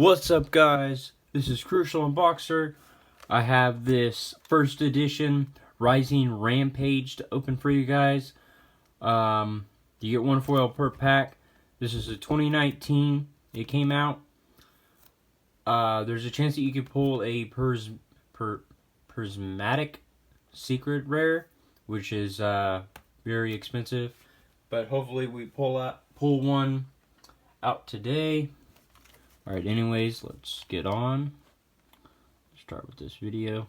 What's up, guys? This is Crucial Unboxer. I have this first edition Rising Rampage to open for you guys. You get one foil per pack. This is a 2019. It came out. There's a chance that you could pull a prismatic secret rare, which is very expensive. But hopefully we pull one out today. Alright, anyways, let's get on. Start with this video.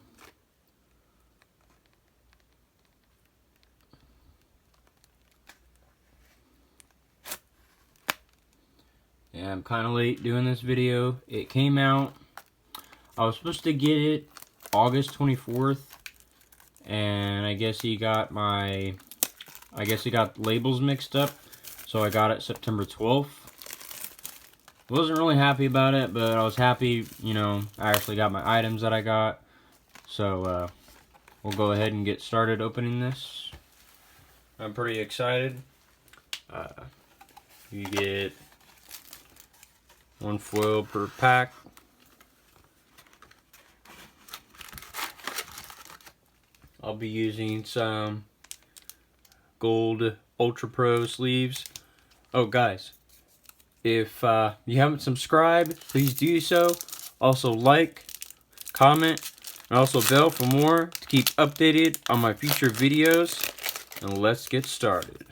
Yeah, I'm kind of late doing this video. It came out, I was supposed to get it August 24th, and I guess he got labels mixed up, so I got it September 12th. Wasn't really happy about it, but I was happy, you know, I actually got my items that I got. So, we'll go ahead and get started opening this. I'm pretty excited. You get one foil per pack. I'll be using some gold Ultra Pro sleeves. Oh, guys. If you haven't subscribed, please do so. Also like, comment, and also bell for more to keep updated on my future videos. And let's get started.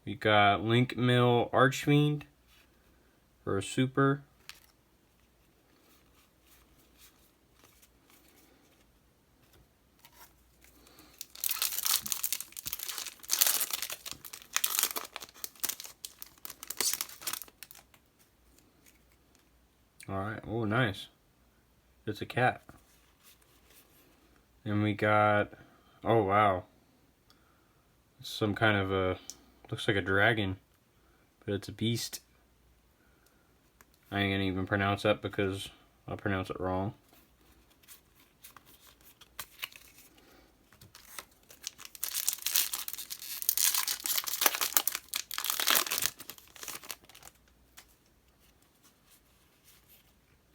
We got Link Mill Archfiend for a super. Alright, oh nice. It's a cat. And we got, oh wow. Some kind of a, looks like a dragon, but it's a beast. I ain't gonna even pronounce that because I'll pronounce it wrong.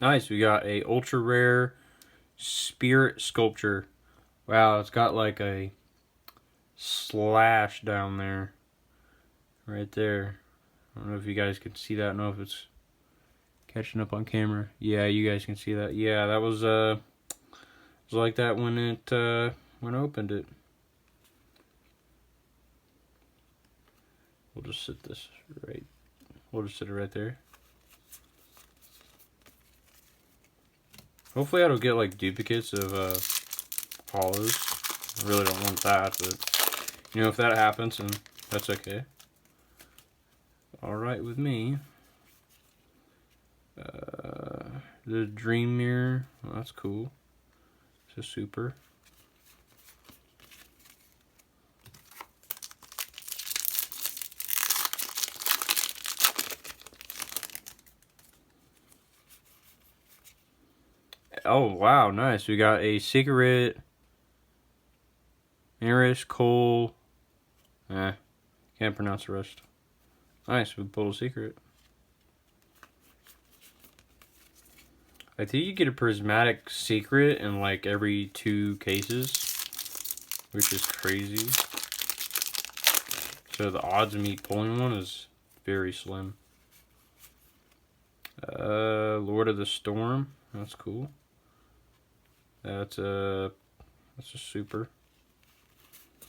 Nice, we got a ultra rare spirit sculpture. Wow, it's got like a slash down there. Right there. I don't know if you guys can see that. I don't know if it's catching up on camera. Yeah, you guys can see that. Yeah, that was like that when I opened it. We'll just sit this right. We'll just sit it right there. Hopefully I don't get like duplicates of hollows. I really don't want that, but you know, if that happens, then that's okay. Alright with me. The Dream Mirror, well, that's cool. It's a super. Oh wow, nice. We got a secret Irish Cole. Can't pronounce the rest. Nice, we pulled a secret. I think you get a prismatic secret in like every 2 cases, which is crazy. So the odds of me pulling one is very slim. Lord of the Storm, that's cool. That's a super. I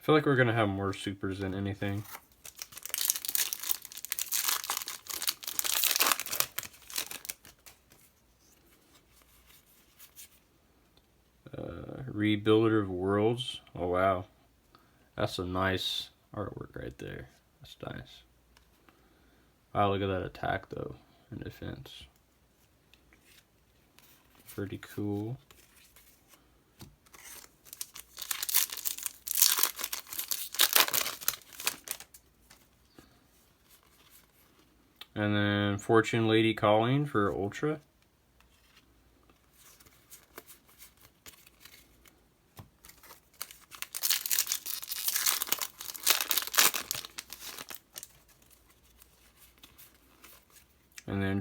feel like we're gonna have more supers than anything. Rebuilder of Worlds. Oh wow, that's some nice artwork right there. That's nice. Wow, look at that attack though and defense. Pretty cool. And then Fortune Lady Calling for Ultra.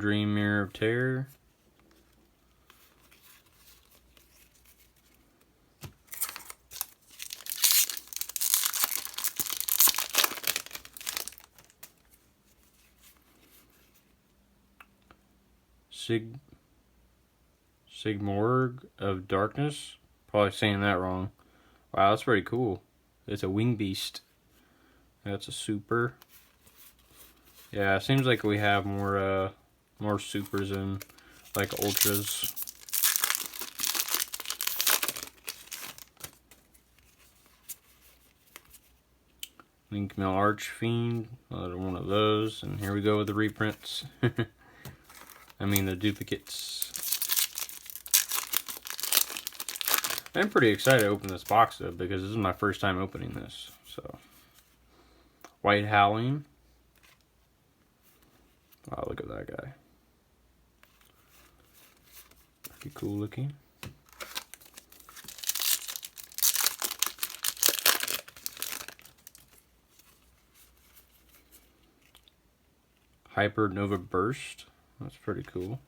Dream Mirror of Terror. Sigmorg of Darkness. Probably saying that wrong. Wow, that's pretty cool. It's a wing beast. That's a super. Yeah, it seems like we have more supers and like ultras. Link Mill Archfiend, another one of those, and here we go with the reprints. I mean the duplicates. I'm pretty excited to open this box though, because this is my first time opening this. So, White Howling. Wow, look at that guy. Pretty cool looking. Hypernova Burst. That's pretty cool.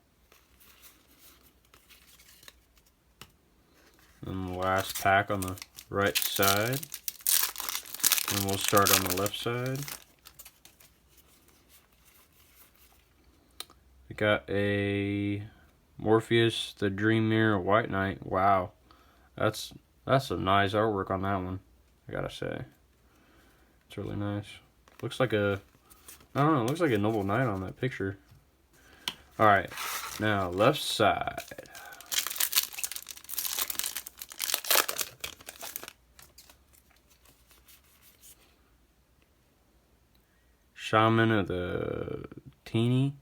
And the last pack on the right side. And we'll start on the left side. We got a Morpheus, the Dream Mirror White Knight. Wow. That's some nice artwork on that one, I gotta say. It's really nice. Looks like a, I don't know, it looks like a Noble Knight on that picture. Alright, now left side. Shaman of the Teeny.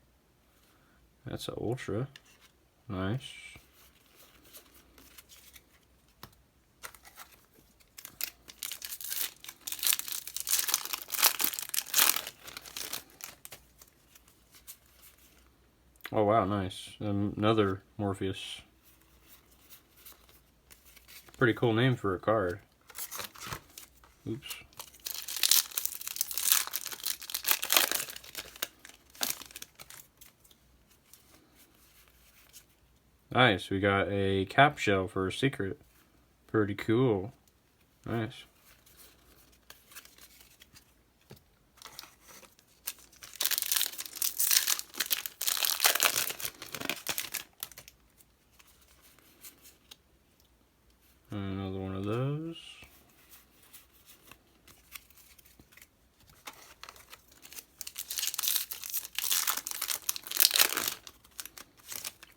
That's an ultra. Nice. Oh wow, nice. Another Morpheus. Pretty cool name for a card. Oops. Nice, we got a cap shell for a secret. Pretty cool. Nice. Another one of those.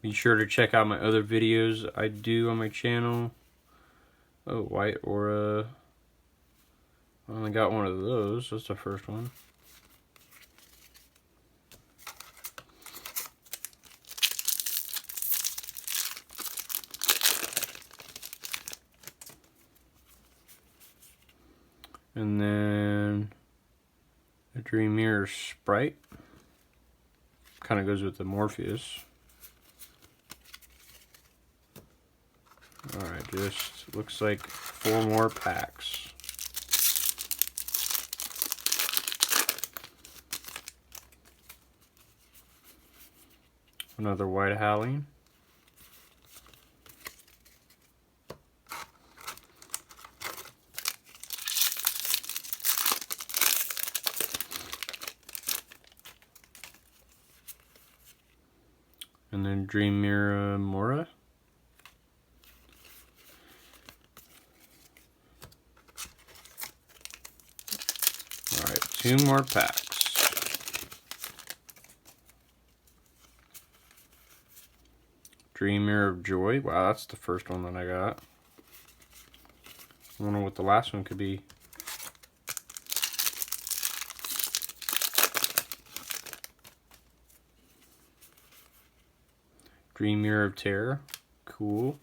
Be sure to check out my other videos I do on my channel. Oh, White Aura. I only got one of those. That's the first one. And then a Dream Mirror Sprite. Kind of goes with the Morpheus. Alright, just looks like 4 more packs. Another White Howling. And then Dream Mirror Mora. Alright, 2 more packs. Dream Mirror of Joy. Wow, that's the first one that I got. I wonder what the last one could be. Dream Mirror of Terror. Cool.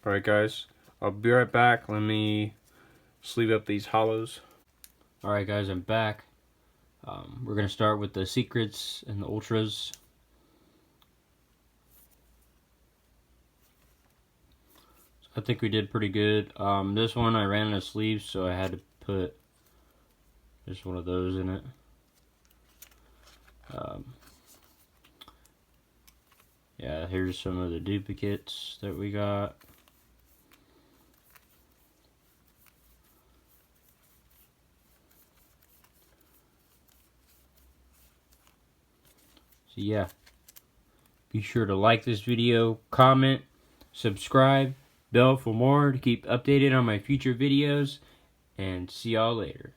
Alright guys, I'll be right back. Let me sleeve up these hollows. Alright guys, I'm back. We're going to start with the secrets and the ultras. So I think we did pretty good. This one I ran out of sleeves, so I had to put just one of those in it. Yeah, here's some of the duplicates that we got. So yeah, be sure to like this video, comment, subscribe, bell for more to keep updated on my future videos, and see y'all later.